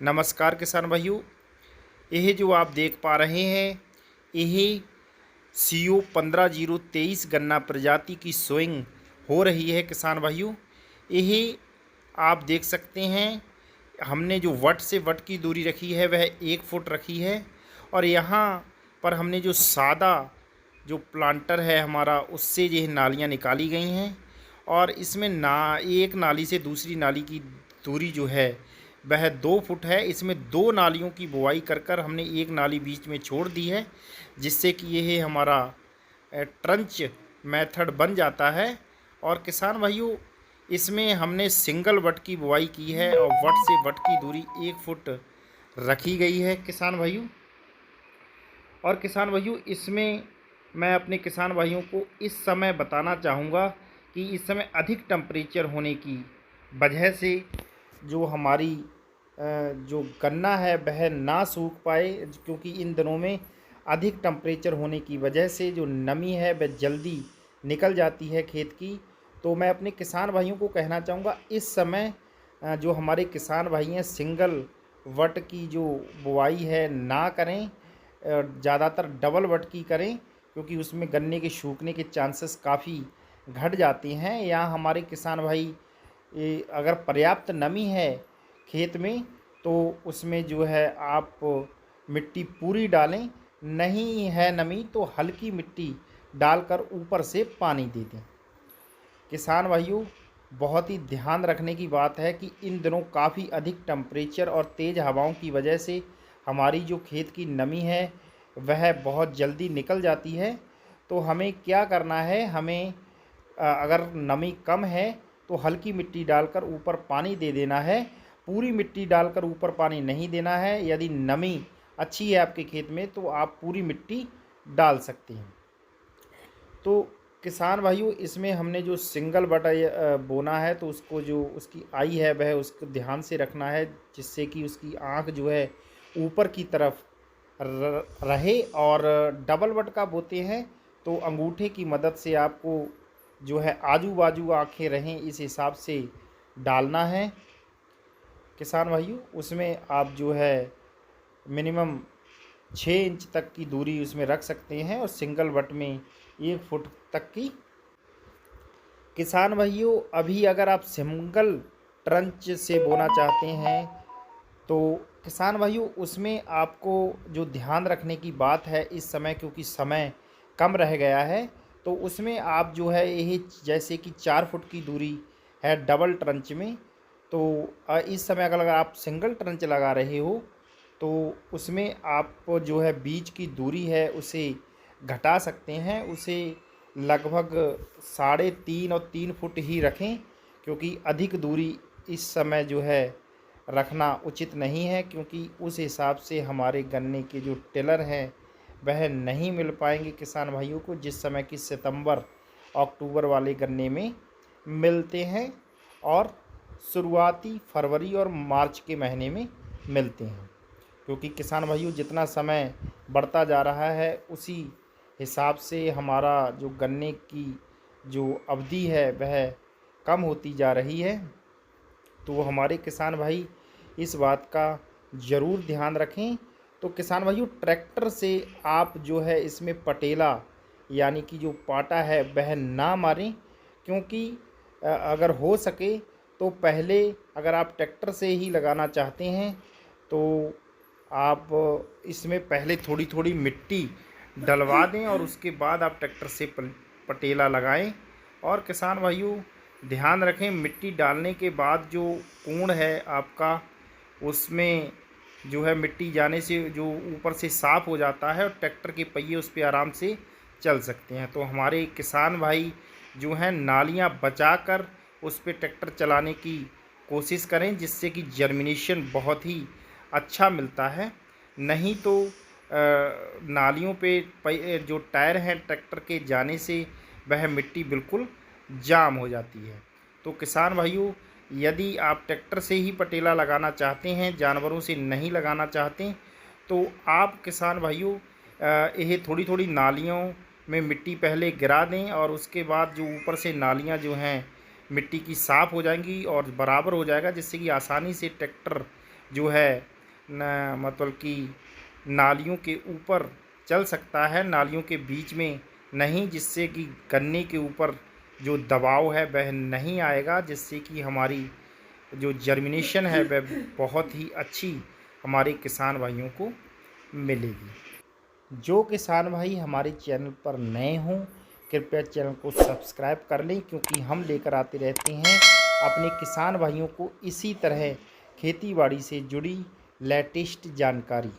नमस्कार किसान भाइयों। यह जो आप देख पा रहे हैं यह CO 15-023 गन्ना प्रजाति की सोइंग हो रही है किसान भाइयों। यह आप देख सकते हैं हमने जो वट से वट की दूरी रखी है वह 1 फुट रखी है और यहाँ पर हमने जो सादा जो प्लांटर है हमारा उससे यह नालियाँ निकाली गई हैं और इसमें एक नाली से दूसरी नाली की दूरी जो है वह 2 फुट है। इसमें 2 नालियों की बुआई कर कर हमने एक नाली बीच में छोड़ दी है जिससे कि यह हमारा ट्रंच मेथड बन जाता है। और किसान भाइयों इसमें हमने सिंगल वट की बुआई की है और वट से वट की दूरी 1 फुट रखी गई है किसान भाइयों। और किसान भाइयों इसमें मैं अपने किसान भाइयों को इस समय बताना चाहूँगा कि इस समय अधिक टेम्परेचर होने की वजह से जो हमारी जो गन्ना है वह ना सूख पाए, क्योंकि इन दिनों में अधिक टेम्परेचर होने की वजह से जो नमी है वह जल्दी निकल जाती है खेत की। तो मैं अपने किसान भाइयों को कहना चाहूँगा इस समय जो हमारे किसान भाई हैं सिंगल वट की जो बुआई है ना करें, ज़्यादातर डबल वट की करें, क्योंकि उसमें गन्ने के सूखने के चांसेस काफ़ी घट जाते हैं। या हमारे किसान भाई अगर पर्याप्त नमी है खेत में तो उसमें जो है आप मिट्टी पूरी डालें, नहीं है नमी तो हल्की मिट्टी डालकर ऊपर से पानी दे दें। किसान भाइयों बहुत ही ध्यान रखने की बात है कि इन दिनों काफ़ी अधिक टेम्परेचर और तेज़ हवाओं की वजह से हमारी जो खेत की नमी है वह बहुत जल्दी निकल जाती है। तो हमें क्या करना है, हमें अगर नमी कम है तो हल्की मिट्टी डालकर ऊपर पानी दे देना है, पूरी मिट्टी डालकर ऊपर पानी नहीं देना है। यदि नमी अच्छी है आपके खेत में तो आप पूरी मिट्टी डाल सकते हैं। तो किसान भाइयों इसमें हमने जो सिंगल बटा बोना है तो उसको जो उसकी आई है वह उसको ध्यान से रखना है जिससे कि उसकी आँख जो है ऊपर की तरफ रहे। और डबल बट का बोते हैं तो अंगूठे की मदद से आपको जो है आजू बाजू आँखें रहें इस हिसाब से डालना है किसान भाइयों। उसमें आप जो है मिनिमम 6 इंच तक की दूरी उसमें रख सकते हैं और सिंगल बट में 1 फुट तक की। किसान भाइयों अभी अगर आप सिंगल ट्रंच से बोना चाहते हैं तो किसान भाइयों उसमें आपको जो ध्यान रखने की बात है इस समय, क्योंकि समय कम रह गया है, तो उसमें आप जो है यही जैसे कि 4 फुट की दूरी है डबल ट्रंच में, तो इस समय अगर आप सिंगल ट्रंच लगा रहे हो तो उसमें आप जो है बीच की दूरी है उसे घटा सकते हैं, उसे लगभग 3.5 और 3 फुट ही रखें, क्योंकि अधिक दूरी इस समय जो है रखना उचित नहीं है, क्योंकि उस हिसाब से हमारे गन्ने के जो टिलर हैं वह नहीं मिल पाएंगे किसान भाइयों को जिस समय कि सितंबर अक्टूबर वाले गन्ने में मिलते हैं और शुरुआती फरवरी और मार्च के महीने में मिलते हैं। क्योंकि किसान भाइयों जितना समय बढ़ता जा रहा है उसी हिसाब से हमारा जो गन्ने की जो अवधि है वह कम होती जा रही है। तो हमारे किसान भाई इस बात का ज़रूर ध्यान रखें। तो किसान भाइयों ट्रैक्टर से आप जो है इसमें पटेला यानी कि जो पाटा है वह ना मारें, क्योंकि अगर हो सके तो पहले अगर आप ट्रैक्टर से ही लगाना चाहते हैं तो आप इसमें पहले थोड़ी थोड़ी मिट्टी डलवा दें और उसके बाद आप ट्रैक्टर से पटेला लगाएं। और किसान भाइयों ध्यान रखें मिट्टी डालने के बाद जो कोण है आपका उसमें जो है मिट्टी जाने से जो ऊपर से साफ़ हो जाता है और ट्रैक्टर के पहिए उस पर आराम से चल सकते हैं। तो हमारे किसान भाई जो हैं नालियां बचाकर उस पर ट्रैक्टर चलाने की कोशिश करें जिससे कि जर्मिनेशन बहुत ही अच्छा मिलता है। नहीं तो नालियों पे जो टायर हैं ट्रैक्टर के जाने से वह मिट्टी बिल्कुल जाम हो जाती है। तो किसान भाइयों यदि आप ट्रैक्टर से ही पटेला लगाना चाहते हैं, जानवरों से नहीं लगाना चाहते, तो आप किसान भाइयों यह थोड़ी थोड़ी नालियों में मिट्टी पहले गिरा दें और उसके बाद जो ऊपर से नालियां जो हैं मिट्टी की साफ़ हो जाएंगी और बराबर हो जाएगा, जिससे कि आसानी से ट्रैक्टर जो है न मतलब कि नालियों के ऊपर चल सकता है, नालियों के बीच में नहीं, जिससे कि गन्ने के ऊपर जो दबाव है वह नहीं आएगा, जिससे कि हमारी जो जर्मिनेशन है वह बहुत ही अच्छी हमारे किसान भाइयों को मिलेगी। जो किसान भाई हमारे चैनल पर नए हों कृपया चैनल को सब्सक्राइब कर लें, क्योंकि हम लेकर आते रहते हैं अपने किसान भाइयों को इसी तरह खेती बाड़ी से जुड़ी लेटेस्ट जानकारी।